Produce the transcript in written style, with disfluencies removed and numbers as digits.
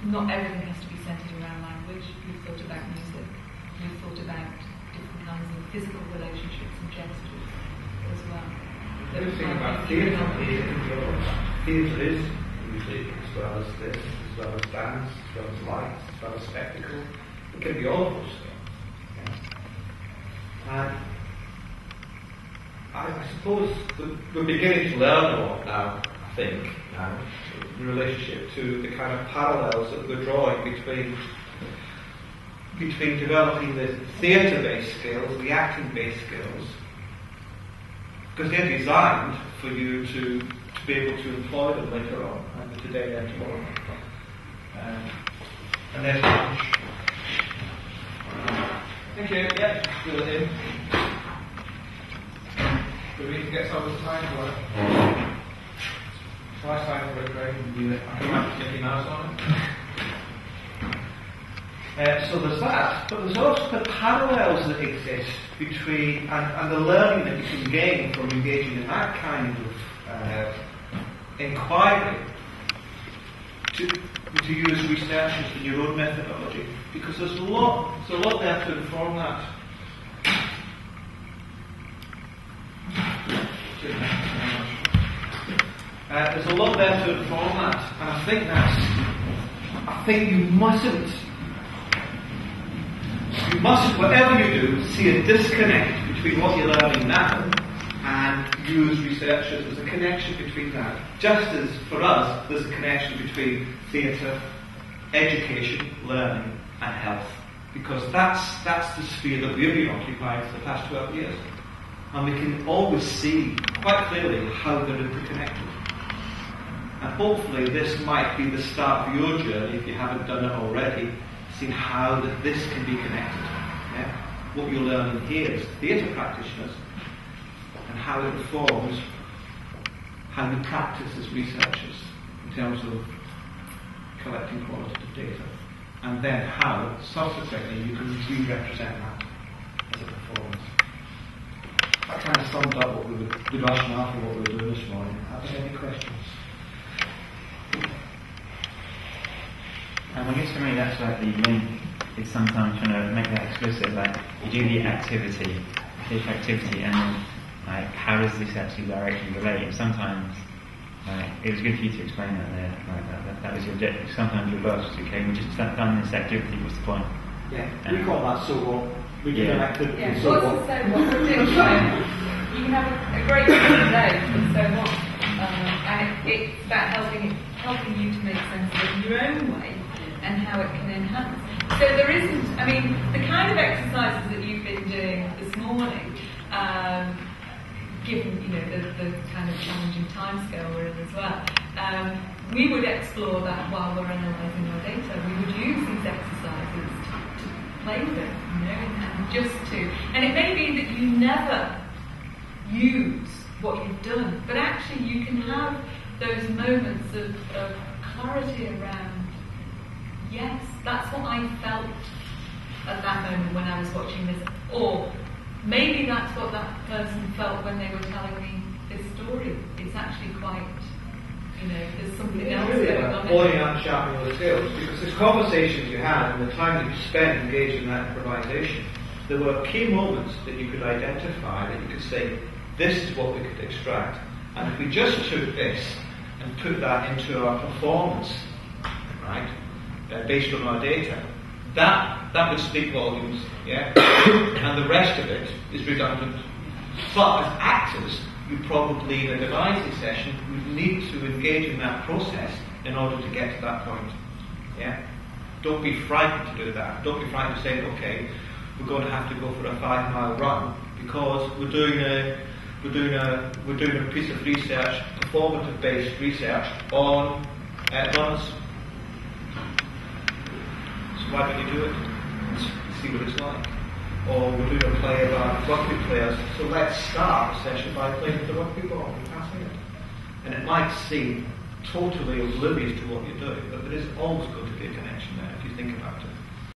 not everything has to be centred around language. We've thought about music. We've thought about different kinds of physical relationships and gestures as well. The other thing about theatre is music as well as this, as well as dance, as well as lights, as well as spectacle. It can be all of those things. Yeah. And I suppose we're beginning to learn a lot now, I think, in relationship to the kind of parallels that we're drawing between developing the theatre-based skills, the acting-based skills, because they're designed for you to be able to employ them later on, either today or tomorrow. And there's lunch. Thank you. Yeah, just fill it in. Do we need to get some of the time for it? Shall I sign for it, Craig? I can write Mickey Mouse on it. So there's that, but there's also the parallels that exist between, and the learning that you can gain from engaging in that kind of inquiry to use researchers in your own methodology, because there's a lot there to inform that. There's a lot there to inform that, and I think you mustn't, whatever you do, see a disconnect between what you're learning now and you as researchers. There's a connection between that. Just as for us, there's a connection between theatre, education, learning, and health. Because that's the sphere that we've been occupying for the past 12 years. And we can always see quite clearly how they're interconnected. And hopefully this might be the start of your journey, if you haven't done it already, seeing how this can be connected. Yeah? What you're learning here as theatre practitioners, and how it informs how you practice as researchers in terms of collecting qualitative data, and then how subsequently you can re-represent that as a performance. That kind of sums up what the rationale for what we were doing this morning. Are there any questions? I guess for me that's like the link is sometimes trying to make that explicit, like you do the activity, and then like how does this actually directly relate? And sometimes it was good for you to explain that there, like that was your objective. Sometimes reverse, okay, we just done this activity, what's the point? Yeah, we call that so what. We do an activity, yeah. so what. So what we're doing, you can have a great day, but so what? And it's about helping you to make sense of it in your own way and how it can enhance. So there isn't, I mean, the kind of exercises that you've been doing this morning, given the kind of challenging timescale we're in as well, we would explore that while we're analysing our data. We would use these exercises to play with it, and it may be that you never use what you've done, but actually you can have those moments of clarity around, yes, that's what I felt at that moment when I was watching this, or maybe that's what that person felt when they were telling me this story. It's actually quite, there's something else going on. Pointing out and sharpening the skills, because this conversation you had and the time that you spent engaged in that improvisation, there were key moments that you could identify, that you could say, this is what we could extract. And if we just took this and put that into our performance, right, based on our data, that would speak volumes, yeah? And the rest of it is redundant. But as actors, you probably, in a devising session, would need to engage in that process in order to get to that point. Yeah? Don't be frightened to do that. Don't be frightened to say, okay, we're going to have to go for a 5-mile run because we're doing a piece of research, performative-based research on runners. So why don't you do it and see what it's like? Or we're doing a play about rugby players, so let's start the session by playing with the rugby ball and passing it. And it might seem totally oblivious to what you're doing, but there is always going to be a connection there if you think about it.